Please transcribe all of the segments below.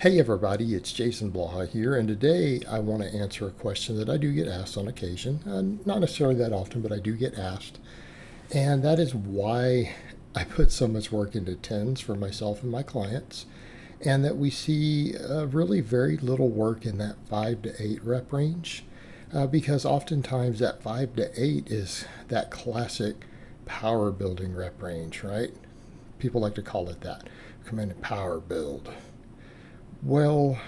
Hey everybody, it's Jason Blaha here, and today I want to answer a question that I do get asked on occasion. Not necessarily that often, but I do get asked. And that is why I put so much work into tens for myself and my clients, and that we see really very little work in that 5 to 8 rep range. Because oftentimes that 5 to 8 is that classic power building rep range, right? People like to call it that. Come in and power build. Well,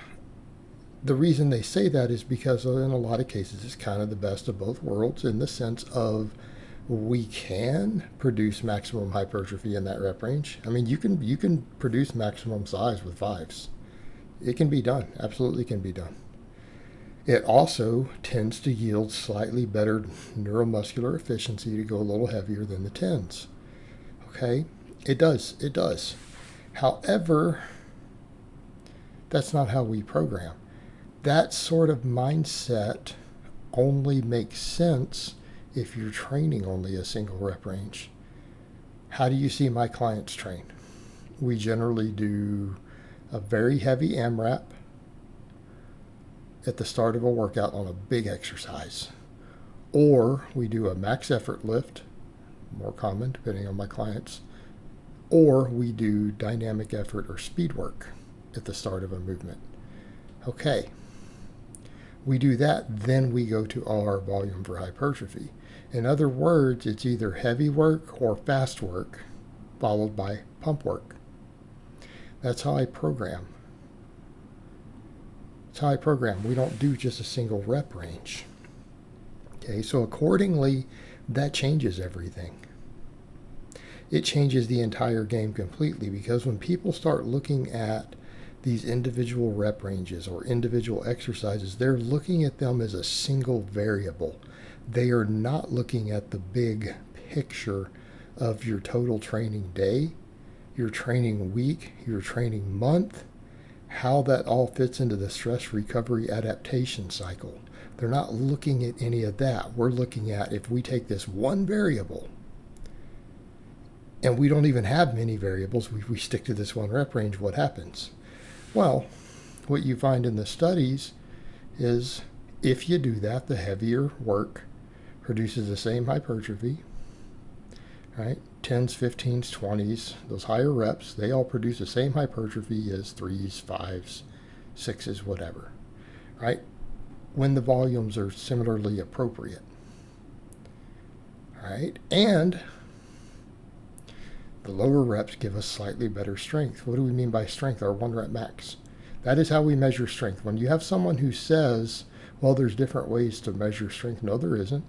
the reason they say that is because in a lot of cases it's kind of the best of both worlds in the sense of we can produce maximum hypertrophy in that rep range. I mean, you can produce maximum size with fives. It can be done. Absolutely can be done. It also tends to yield slightly better neuromuscular efficiency to go a little heavier than the tens. Okay? It does. It does. However, that's not how we program. That sort of mindset only makes sense if you're training only a single rep range. How do you see my clients train? We generally do a very heavy AMRAP at the start of a workout on a big exercise. Or we do a max effort lift, more common depending on my clients. Or we do dynamic effort or speed work at the start of a movement. Okay, we do that, then we go to our volume for hypertrophy. In other words, it's either heavy work or fast work, followed by pump work. That's how I program. That's how I program. We don't do just a single rep range. Okay, so accordingly, that changes everything. It changes the entire game completely, because when people start looking at these individual rep ranges or individual exercises, they're looking at them as a single variable. They are not looking at the big picture of your total training day, your training week, your training month, how that all fits into the stress recovery adaptation cycle. They're not looking at any of that. We're looking at, if we take this one variable, and we don't even have many variables, we stick to this one rep range, what happens? Well, what you find in the studies is if you do that, the heavier work produces the same hypertrophy, right? 10s, 15s, 20s, those higher reps, they all produce the same hypertrophy as 3s, 5s, 6s, whatever, right? When the volumes are similarly appropriate, right? And the lower reps give us slightly better strength. What do we mean by strength? Our 1 rep max. That is how we measure strength. When you have someone who says, well, there's different ways to measure strength. No, there isn't.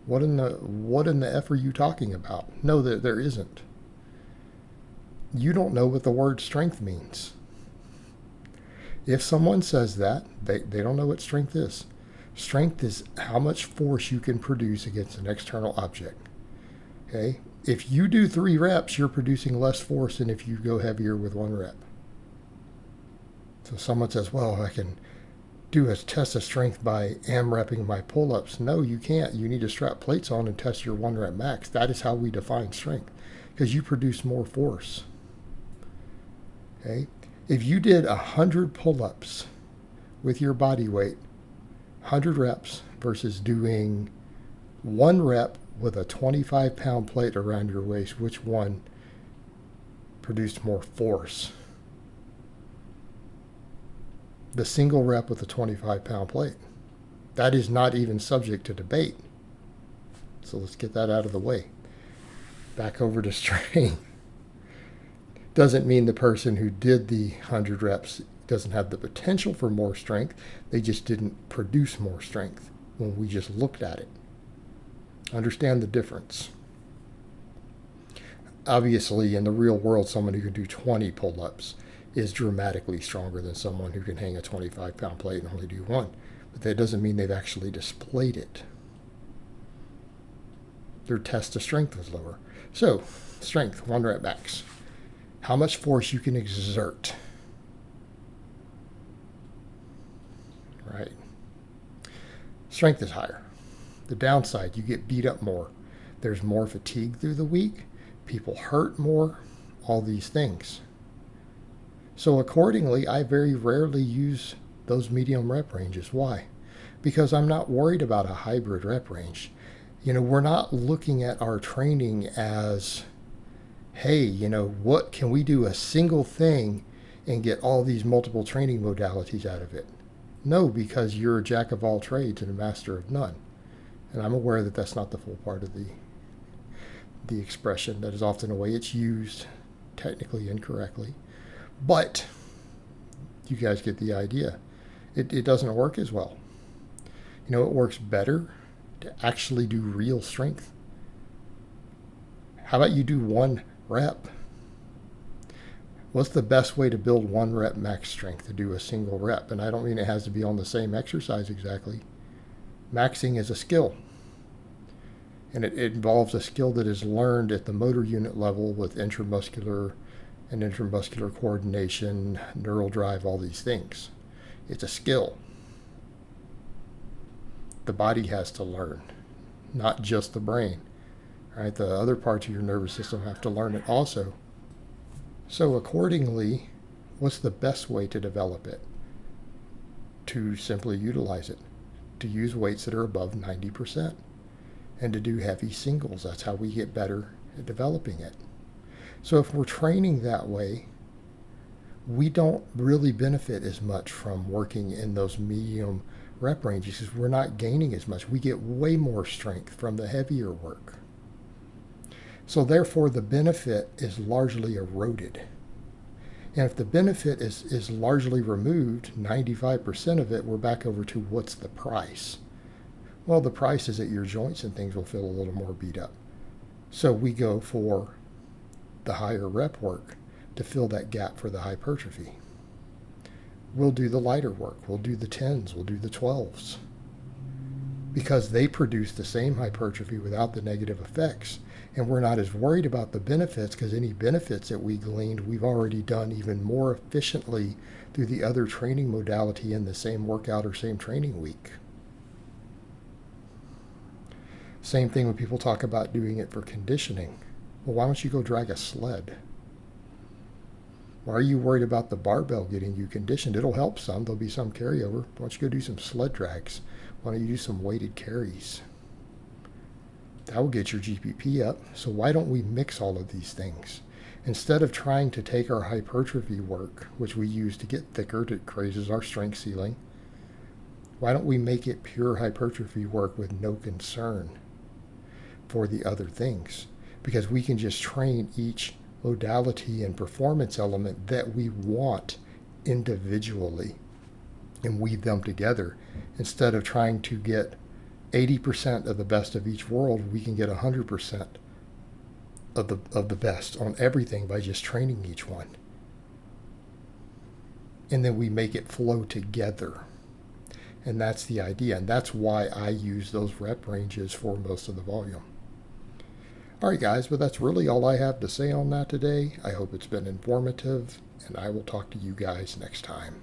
What in the F are you talking about? No, there isn't. You don't know what the word strength means. If someone says that, they don't know what strength is. Strength is how much force you can produce against an external object. Okay? If you do 3 reps, you're producing less force than if you go heavier with 1 rep. So someone says, well, I can do a test of strength by AMRAPing my pull-ups. No, you can't. You need to strap plates on and test your 1 rep max. That is how we define strength, because you produce more force. Okay? If you did 100 pull-ups with your body weight, 100 reps versus doing 1 rep with a 25-pound plate around your waist, which one produced more force? The single rep with a 25-pound plate. That is not even subject to debate. So let's get that out of the way. Back over to strength. Doesn't mean the person who did the 100 reps doesn't have the potential for more strength. They just didn't produce more strength when we just looked at it. Understand the difference. Obviously, in the real world, someone who can do 20 pull-ups is dramatically stronger than someone who can hang a 25-pound plate and only do 1. But that doesn't mean they've actually displayed it. Their test of strength was lower. So, strength, 1 rep max. How much force you can exert. Right. Strength is higher. The downside, you get beat up more. There's more fatigue through the week. People hurt more. All these things. So accordingly, I very rarely use those medium rep ranges. Why? Because I'm not worried about a hybrid rep range. We're not looking at our training as, hey, what can we do a single thing and get all these multiple training modalities out of it? No, because you're a jack of all trades and a master of none. And I'm aware that that's not the full part of the expression. That is often a way it's used, technically incorrectly. But you guys get the idea. It doesn't work as well. It works better to actually do real strength. How about you do one rep? What's the best way to build one rep max strength, to do a single rep? And I don't mean it has to be on the same exercise exactly. Maxing is a skill. And it involves a skill that is learned at the motor unit level with intramuscular and intramuscular coordination, neural drive, all these things. It's a skill. The body has to learn, not just the brain. Right? The other parts of your nervous system have to learn it also. So accordingly, what's the best way to develop it? To simply utilize it. To use weights that are above 90%. And to do heavy singles. That's how we get better at developing it. So if we're training that way, we don't really benefit as much from working in those medium rep ranges because we're not gaining as much. We get way more strength from the heavier work. So therefore, the benefit is largely eroded. And if the benefit is largely removed, 95% of it, we're back over to what's the price? Well, the price is that your joints and things will feel a little more beat up. So we go for the higher rep work to fill that gap for the hypertrophy. We'll do the lighter work. We'll do the 10s. We'll do the 12s. Because they produce the same hypertrophy without the negative effects. And we're not as worried about the benefits because any benefits that we gleaned, we've already done even more efficiently through the other training modality in the same workout or same training week. Same thing when people talk about doing it for conditioning. Well, why don't you go drag a sled? Why are you worried about the barbell getting you conditioned? It'll help some. There'll be some carryover. Why don't you go do some sled drags? Why don't you do some weighted carries? That will get your GPP up. So why don't we mix all of these things? Instead of trying to take our hypertrophy work, which we use to get thicker, it raises our strength ceiling, why don't we make it pure hypertrophy work with no concern for the other things? Because we can just train each modality and performance element that we want individually and weave them together. Instead of trying to get 80% of the best of each world, we can get 100% of the best on everything by just training each one. And then we make it flow together. And that's the idea. And that's why I use those rep ranges for most of the volume. All right, guys, but that's really all I have to say on that today. I hope it's been informative, and I will talk to you guys next time.